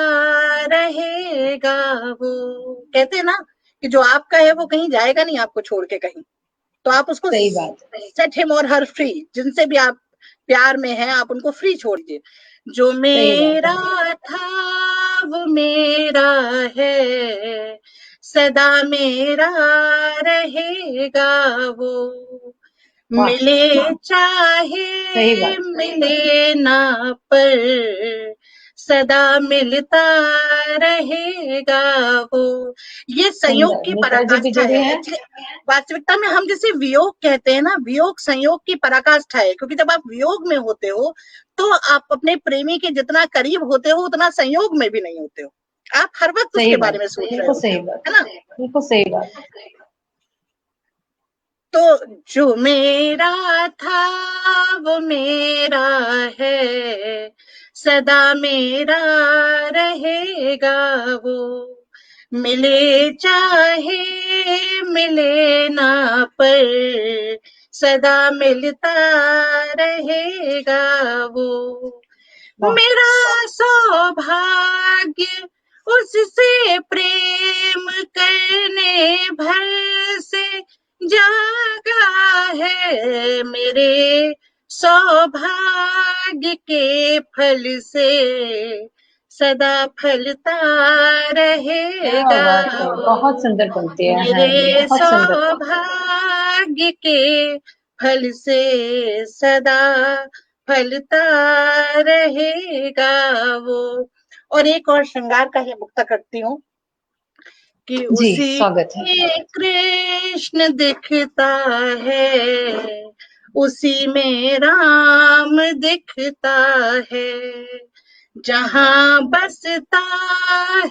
[SPEAKER 2] रहेगा वो। कहते हैं ना कि जो आपका है वो कहीं जाएगा नहीं आपको छोड़ के कहीं, तो आप उसको
[SPEAKER 1] सही बात है।
[SPEAKER 2] सेट हिम और हर फ्री। जिनसे भी आप प्यार में हैं आप उनको फ्री छोड़ दीजिए। जो
[SPEAKER 1] सही बात
[SPEAKER 2] मेरा
[SPEAKER 1] है।
[SPEAKER 2] था वो मेरा है, सदा मेरा रहेगा वो।
[SPEAKER 1] वाह,
[SPEAKER 2] मिले
[SPEAKER 1] सही
[SPEAKER 2] चाहे
[SPEAKER 1] बात।
[SPEAKER 2] मिले ना, पर सदा मिलता रहेगा वो। ये संयोग
[SPEAKER 1] सुंदर,
[SPEAKER 2] की
[SPEAKER 1] नेता जी भी
[SPEAKER 2] पराकाष्ठा
[SPEAKER 1] जुड़े
[SPEAKER 2] है
[SPEAKER 1] हैं।
[SPEAKER 2] एक्चुअली। वास्तविकता में हम जैसे वियोग कहते हैं ना, वियोग संयोग की पराकाष्ठा है, क्योंकि जब आप वियोग में होते हो तो आप अपने प्रेमी के जितना करीब होते हो उतना संयोग में भी नहीं होते हो। आप हर वक्त
[SPEAKER 1] सही
[SPEAKER 2] उसके बारे
[SPEAKER 1] बात,
[SPEAKER 2] में सोच रहे
[SPEAKER 1] बिल्कुल
[SPEAKER 2] होते
[SPEAKER 1] सही
[SPEAKER 2] हो,
[SPEAKER 1] बात,
[SPEAKER 2] है ना।
[SPEAKER 1] बिल्कुल सही बात।
[SPEAKER 2] तो जो मेरा था वो मेरा है, सदा मेरा रहेगा वो। मिले चाहे मिले ना, पर सदा मिलता रहेगा वो।
[SPEAKER 1] वाह,
[SPEAKER 2] मेरा सौभाग्य उससे प्रेम करने भर से जागा है, मेरे सौभाग्य के फल से सदा फलता
[SPEAKER 1] क्या
[SPEAKER 2] रहेगा
[SPEAKER 1] बात है, बहुत
[SPEAKER 2] वो।
[SPEAKER 1] सुंदर पंक्तियां हैं,
[SPEAKER 2] मेरे
[SPEAKER 1] बहुत सुंदर।
[SPEAKER 2] सौभाग्य के फल से सदा फलता रहेगा वो। और एक और श्रृंगार का ही मुक्ता करती हूँ कि
[SPEAKER 1] जी,
[SPEAKER 2] उसी
[SPEAKER 1] स्वागत है।
[SPEAKER 2] में कृष्ण दिखता है, उसी में राम दिखता है। जहाँ बसता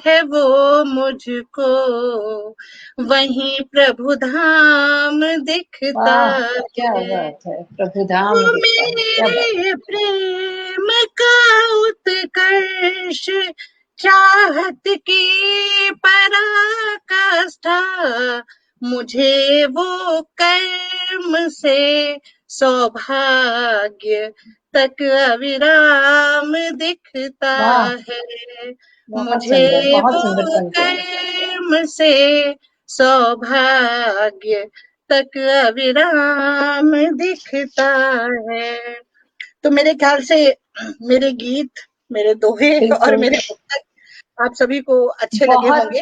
[SPEAKER 2] है वो मुझको, वहीं प्रभु धाम दिखता
[SPEAKER 1] वाह, क्या
[SPEAKER 2] है।
[SPEAKER 1] बात है, प्रभु धाम
[SPEAKER 2] वो
[SPEAKER 1] दिखता है, क्या बात।
[SPEAKER 2] मेरे प्रेम का उत्कर्ष, चाहत की पराकाष्ठा, मुझे वो कर्म से सौभाग्य तक अविराम दिखता
[SPEAKER 1] वाह,
[SPEAKER 2] है।
[SPEAKER 1] बहुत
[SPEAKER 2] मुझे
[SPEAKER 1] सुंदर, बहुत सुंदर
[SPEAKER 2] वो
[SPEAKER 1] पंक्तियां।
[SPEAKER 2] कर्म से सौभाग्य तक अविराम दिखता है। तो मेरे ख्याल से मेरे गीत, मेरे दोहे और
[SPEAKER 1] बिल्कुल।
[SPEAKER 2] मेरे पुस्तक आप सभी को अच्छे लगे
[SPEAKER 1] बहुत,
[SPEAKER 2] होंगे।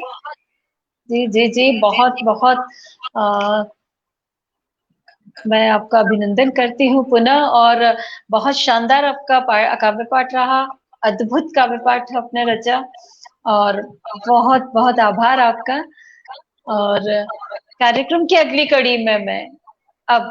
[SPEAKER 1] जी जी जी, बहुत बहुत आ, मैं आपका अभिनंदन करती हूँ पुनः। और बहुत शानदार आपका काव्य पाठ रहा। अद्भुत काव्य पाठ आपने रचा। और बहुत बहुत आभार आपका। और कार्यक्रम की अगली कड़ी में मैं अब